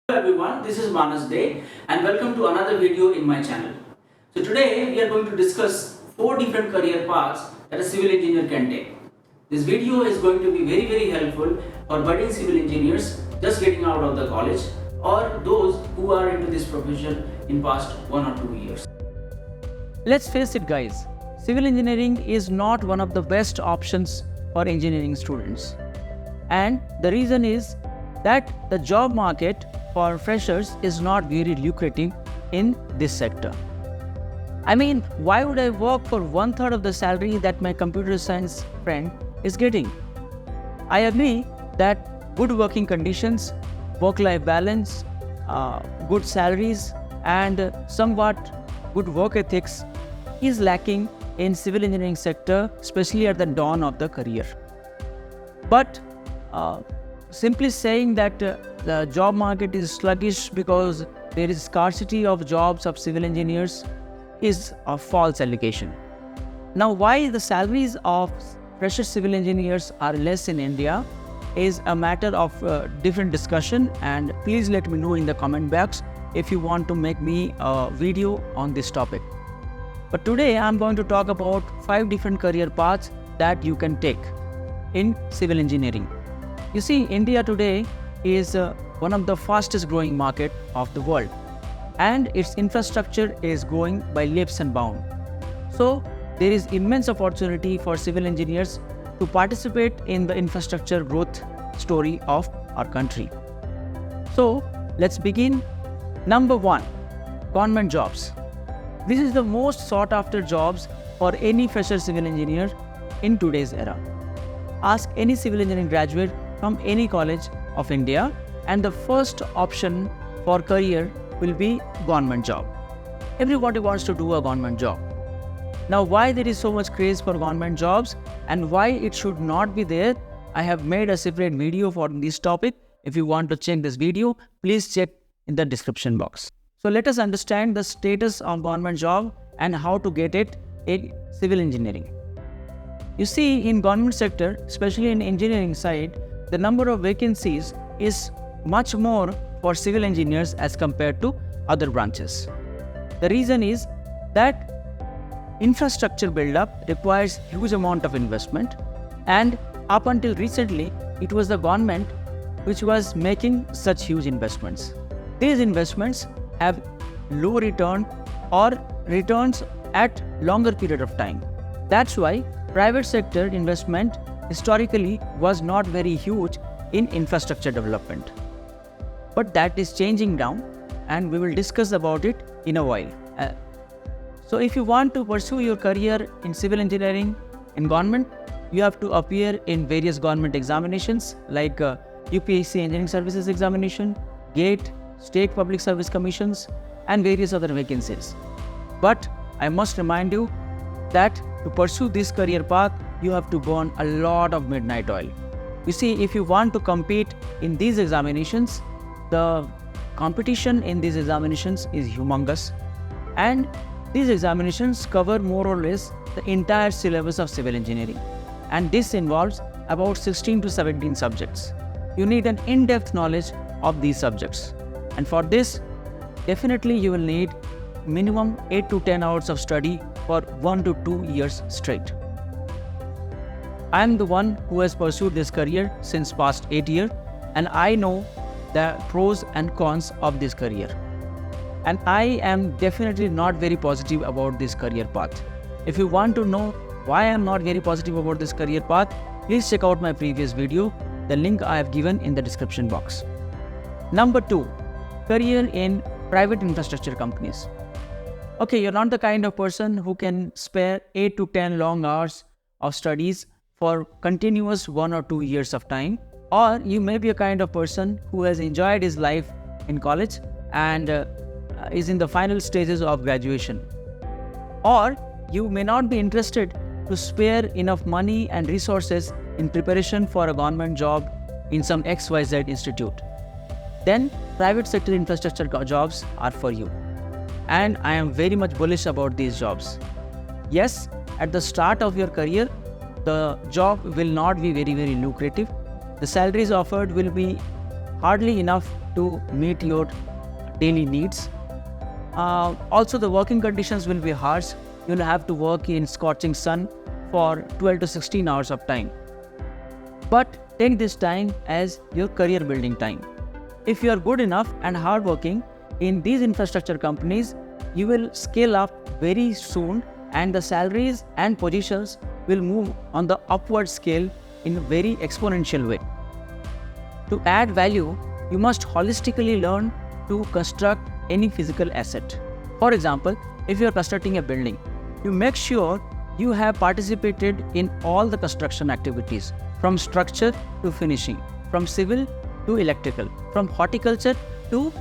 Hello everyone, this is Manas Day and welcome to another video in my channel. So today we are going to discuss 4 different career paths that a civil engineer can take. This video is going to be very helpful for budding civil engineers just getting out of the college or those who are into this profession in past 1 or 2 years. Let's face it guys, civil engineering is not one of the best options for engineering students. And the reason is that the job market for freshers is not very lucrative in this sector. I mean, why would I work for 1/3 of the salary that my computer science friend is getting? I agree that good working conditions, work-life balance, good salaries and somewhat good work ethics is lacking in civil engineering sector, especially at the dawn of the career. But simply saying that the job market is sluggish because there is scarcity of jobs of civil engineers is a false allegation. Now, why the salaries of fresher civil engineers are less in India is a matter of different discussion, and please let me know in the comment box if you want to make me a video on this topic. But today I'm going to talk about 5 different career paths that you can take in civil engineering. You see, India today is one of the fastest growing market of the world, and its infrastructure is growing by leaps and bounds. So there is immense opportunity for civil engineers to participate in the infrastructure growth story of our country. So let's begin. Number 1, government jobs. This is the most sought after jobs for any fresher civil engineer in today's era. Ask any civil engineering graduate from any college of India and the first option for career will be government job. Everybody wants to do a government job. Now, why there is so much craze for government jobs and why it should not be there, I have made a separate video for this topic. If you want to check this video, please check in the description box. So let us understand the status of government job and how to get it in civil engineering. You see, in government sector, especially in engineering side, the number of vacancies is much more for civil engineers as compared to other branches. The reason is that infrastructure build-up requires huge amount of investment, and up until recently, it was the government which was making such huge investments. These investments have low return or returns at longer period of time. That's why private sector investment historically was not very huge in infrastructure development. But that is changing now, and we will discuss about it in a while. So if you want to pursue your career in civil engineering in government, you have to appear in various government examinations like UPSC Engineering Services Examination, GATE, State Public Service Commissions and various other vacancies. But I must remind you that to pursue this career path, you have to burn a lot of midnight oil. You see, if you want to compete in these examinations, the competition in these examinations is humongous, and these examinations cover more or less the entire syllabus of civil engineering, and this involves about 16 to 17 subjects. You need an in-depth knowledge of these subjects, and for this, definitely you will need minimum 8 to 10 hours of study for 1 to 2 years straight. I am the one who has pursued this career since past 8 years, and I know the pros and cons of this career. And I am definitely not very positive about this career path. If you want to know why I am not very positive about this career path, please check out my previous video. The link I have given in the description box. Number 2, career in private infrastructure companies. Okay, you're not the kind of person who can spare 8 to 10 long hours of studies for continuous 1 or 2 years of time, or you may be a kind of person who has enjoyed his life in college and is in the final stages of graduation, or you may not be interested to spare enough money and resources in preparation for a government job in some XYZ institute. Then private sector infrastructure jobs are for you, and I am very much bullish about these jobs. Yes, at the start of your career, the job will not be very lucrative. The salaries offered will be hardly enough to meet your daily needs. Also, the working conditions will be harsh. You'll have to work in scorching sun for 12 to 16 hours of time. But take this time as your career building time. If you are good enough and hardworking in these infrastructure companies, you will scale up very soon, and the salaries and positions will move on the upward scale in a very exponential way. To add value, you must holistically learn to construct any physical asset. For example, if you are constructing a building, you make sure you have participated in all the construction activities, from structure to finishing, from civil to electrical, from horticulture to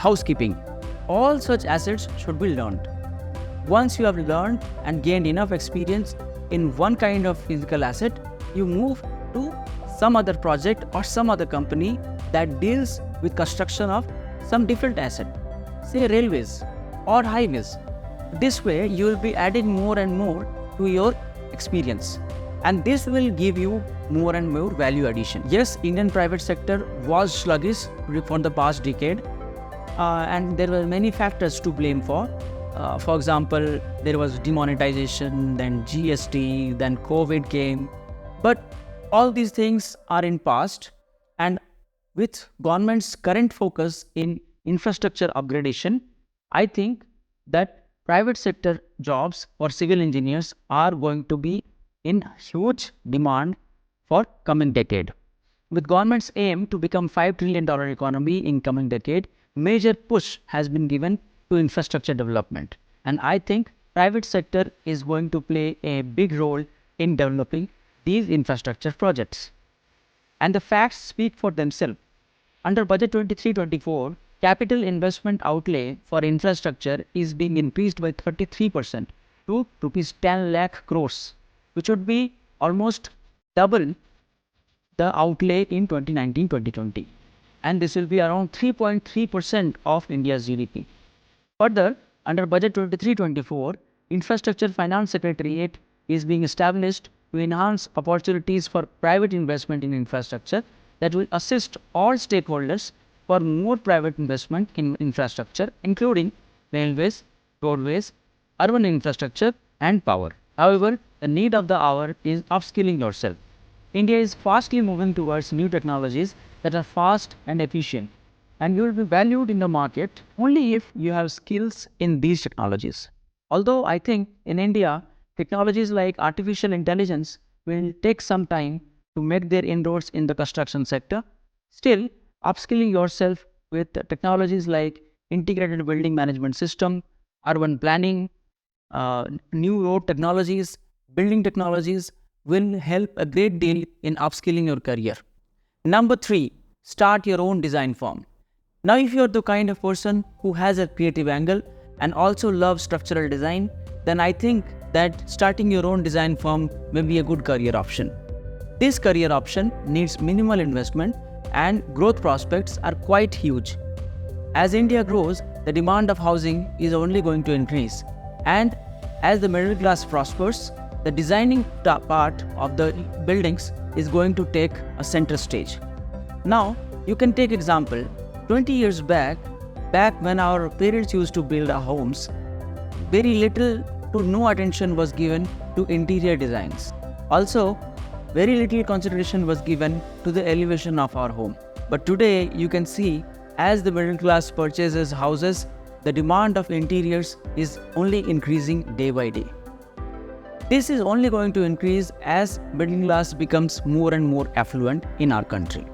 housekeeping. All such assets should be learned. Once you have learned and gained enough experience in one kind of physical asset, you move to some other project or some other company that deals with construction of some different asset, say railways or highways. This way you will be adding more and more to your experience, and this will give you more and more value addition. Yes, Indian private sector was sluggish for the past decade, and there were many factors to blame for. For example, there was demonetization, then GST, then COVID came. But all these things are in past, and with government's current focus in infrastructure upgradation, I think that private sector jobs for civil engineers are going to be in huge demand for coming decade. With government's aim to become $5 trillion economy in coming decade, major push has been given to infrastructure development. And I think private sector is going to play a big role in developing these infrastructure projects. And the facts speak for themselves. Under Budget 23-24, capital investment outlay for infrastructure is being increased by 33% to rupees 10 lakh crores, which would be almost double the outlay in 2019-2020. And this will be around 3.3% of India's GDP. Further, under Budget 23-24, Infrastructure Finance Secretariat is being established to enhance opportunities for private investment in infrastructure that will assist all stakeholders for more private investment in infrastructure, including railways, roadways, urban infrastructure, and power. However, the need of the hour is upskilling yourself. India is fastly moving towards new technologies that are fast and efficient, and you will be valued in the market only if you have skills in these technologies. Although I think in India, technologies like artificial intelligence will take some time to make their inroads in the construction sector, still upskilling yourself with technologies like integrated building management system, urban planning, new road technologies, building technologies will help a great deal in upskilling your career. Number 3, start your own design firm. Now, if you're the kind of person who has a creative angle and also loves structural design, then I think that starting your own design firm may be a good career option. This career option needs minimal investment and growth prospects are quite huge. As India grows, the demand of housing is only going to increase, and as the middle class prospers, the designing part of the buildings is going to take a center stage. Now, you can take example, 20 years back when our parents used to build our homes, very little to no attention was given to interior designs. Also, very little consideration was given to the elevation of our home. But today, you can see as the middle class purchases houses, the demand of interiors is only increasing day by day. This is only going to increase as middle class becomes more and more affluent in our country.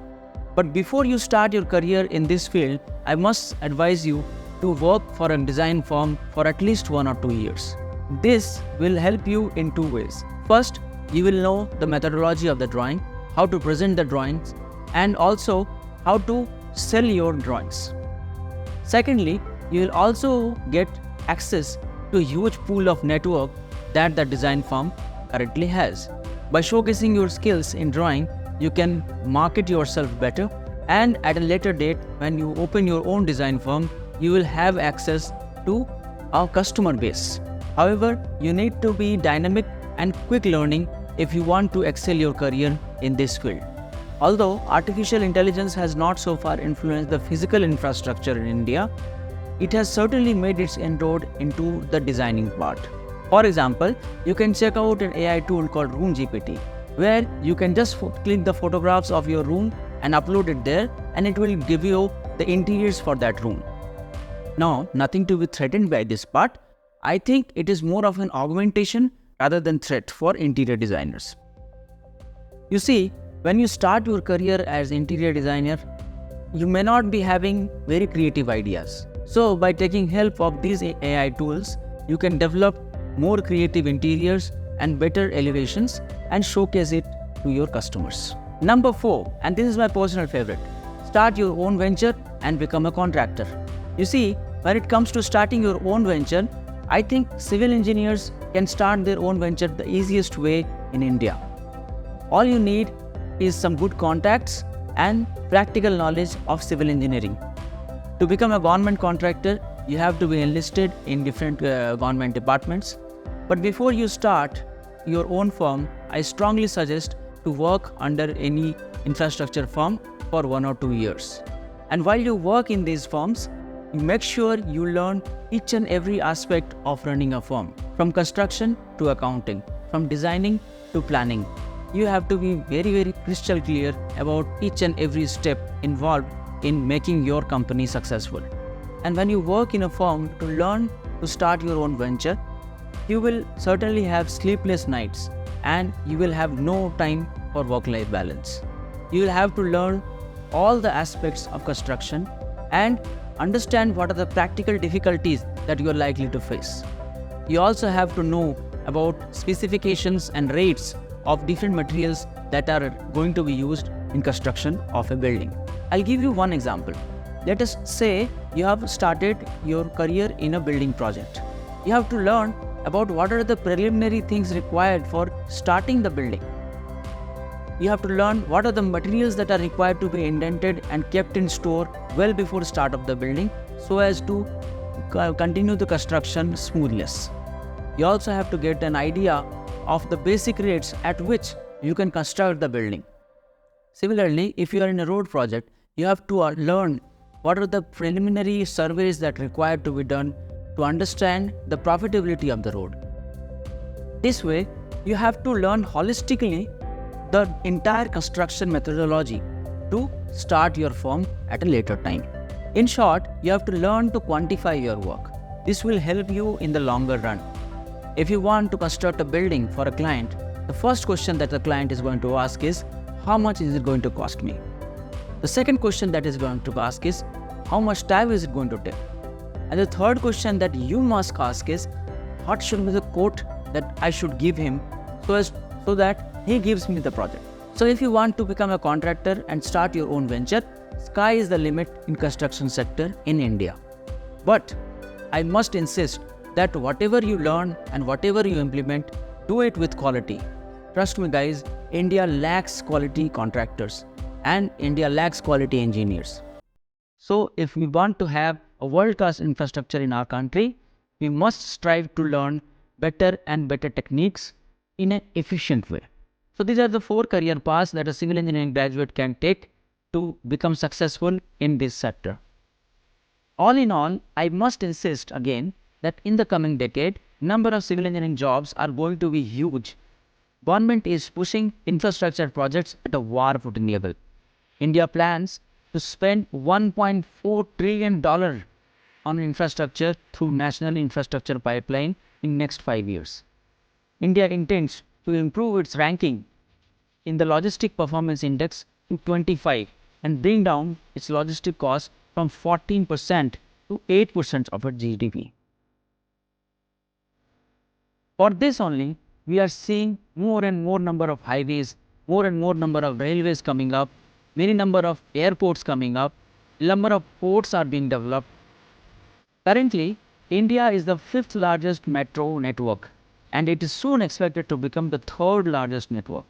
But before you start your career in this field, I must advise you to work for a design firm for at least 1 or 2 years. This will help you in 2 ways. First, you will know the methodology of the drawing, how to present the drawings, and also how to sell your drawings. Secondly, you will also get access to a huge pool of network that the design firm currently has. By showcasing your skills in drawing, you can market yourself better, and at a later date, when you open your own design firm, you will have access to our customer base. However, you need to be dynamic and quick learning if you want to excel your career in this field. Although artificial intelligence has not so far influenced the physical infrastructure in India, it has certainly made its inroad into the designing part. For example, you can check out an AI tool called Room GPT, where you can just click the photographs of your room and upload it there, and it will give you the interiors for that room. Now, nothing to be threatened by this part. I think it is more of an augmentation rather than threat for interior designers. You see, when you start your career as interior designer, you may not be having very creative ideas. So by taking help of these AI tools, you can develop more creative interiors and better elevations and showcase it to your customers. Number 4, and this is my personal favorite, start your own venture and become a contractor. You see, when it comes to starting your own venture, I think civil engineers can start their own venture the easiest way in India. All you need is some good contacts and practical knowledge of civil engineering. To become a government contractor, you have to be enlisted in different government departments. But before you start your own firm, I strongly suggest to work under any infrastructure firm for 1 or 2 years. And while you work in these firms, make sure you learn each and every aspect of running a firm, from construction to accounting, from designing to planning. You have to be very crystal clear about each and every step involved in making your company successful. And when you work in a firm to learn to start your own venture, you will certainly have sleepless nights and you will have no time for work-life balance. You will have to learn all the aspects of construction and understand what are the practical difficulties that you are likely to face. You also have to know about specifications and rates of different materials that are going to be used in construction of a building. I'll give you one example. Let us say you have started your career in a building project. You have to learn about what are the preliminary things required for starting the building. You have to learn what are the materials that are required to be indented and kept in store well before start of the building so as to continue the construction smoothness. You also have to get an idea of the basic rates at which you can construct the building. Similarly, if you are in a road project, you have to learn what are the preliminary surveys that are required to be done to understand the profitability of the road. This way, you have to learn holistically the entire construction methodology to start your firm at a later time. In short, you have to learn to quantify your work. This will help you in the longer run. If you want to construct a building for a client, the first question that the client is going to ask is, how much is it going to cost me? The second question that is going to ask is, how much time is it going to take? And the third question that you must ask is, what should be the quote that I should give him so that he gives me the project? So if you want to become a contractor and start your own venture, sky is the limit in construction sector in India. But I must insist that whatever you learn and whatever you implement, do it with quality. Trust me guys, India lacks quality contractors and India lacks quality engineers. So if we want to have a world-class infrastructure in our country, we must strive to learn better and better techniques in an efficient way. So these are the 4 career paths that a civil engineering graduate can take to become successful in this sector. All in all, I must insist again that in the coming decade, number of civil engineering jobs are going to be huge. Government is pushing infrastructure projects at a war-footing level. India plans to spend $1.4 trillion on infrastructure through National Infrastructure Pipeline in next 5 years. India intends to improve its ranking in the Logistic Performance Index to 25 and bring down its logistic costs from 14% to 8% of its GDP. For this only, we are seeing more and more number of highways, more and more number of railways coming up, many number of airports coming up, number of ports are being developed. Currently, India is the 5th largest metro network and it is soon expected to become the 3rd largest network.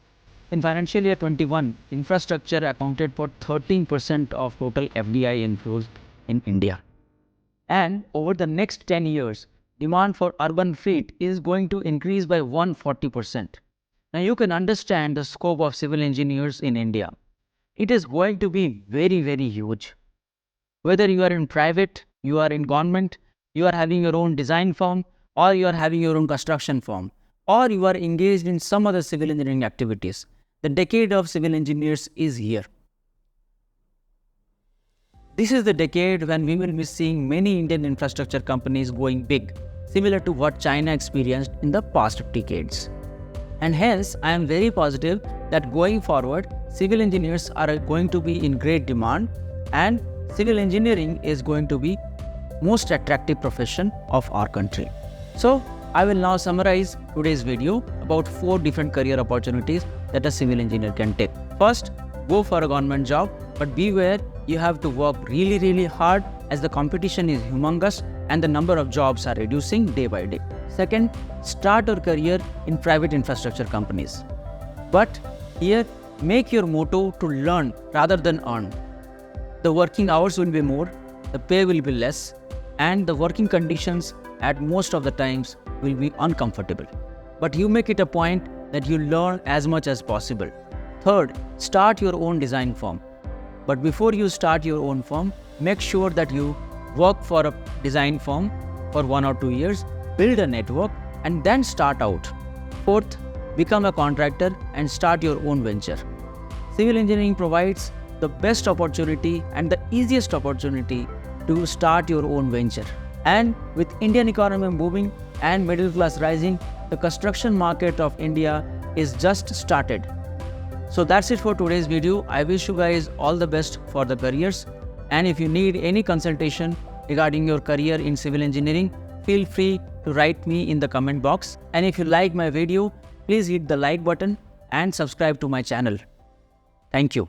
In financial year 21, infrastructure accounted for 13% of total FDI inflows in India. And over the next 10 years, demand for urban fleet is going to increase by 140%. Now you can understand the scope of civil engineers in India. it is going to be very, very huge. Whether you are in private, you are in government, you are having your own design firm, or you are having your own construction firm, or you are engaged in some other civil engineering activities, the decade of civil engineers is here. This is the decade when we will be seeing many Indian infrastructure companies going big, similar to what China experienced in the past decades. And hence, I am very positive that going forward, civil engineers are going to be in great demand, and civil engineering is going to be most attractive profession of our country. So, I will now summarize today's video about 4 different career opportunities that a civil engineer can take. First, go for a government job, but beware, you have to work really hard as the competition is humongous and the number of jobs are reducing day by day. Second, start your career in private infrastructure companies. But here, make your motto to learn rather than earn. The working hours will be more, the pay will be less, and the working conditions at most of the times will be uncomfortable. But you make it a point that you learn as much as possible. Third, start your own design firm. But before you start your own firm, make sure that you work for a design firm for 1 or 2 years, build a network, and then start out. Fourth, become a contractor and start your own venture. Civil engineering provides the best opportunity and the easiest opportunity to start your own venture. And with Indian economy booming and middle class rising, the construction market of India is just started. So that's it for today's video. I wish you guys all the best for the careers. And if you need any consultation regarding your career in civil engineering, feel free to write me in the comment box. And if you like my video, please hit the like button and subscribe to my channel. Thank you.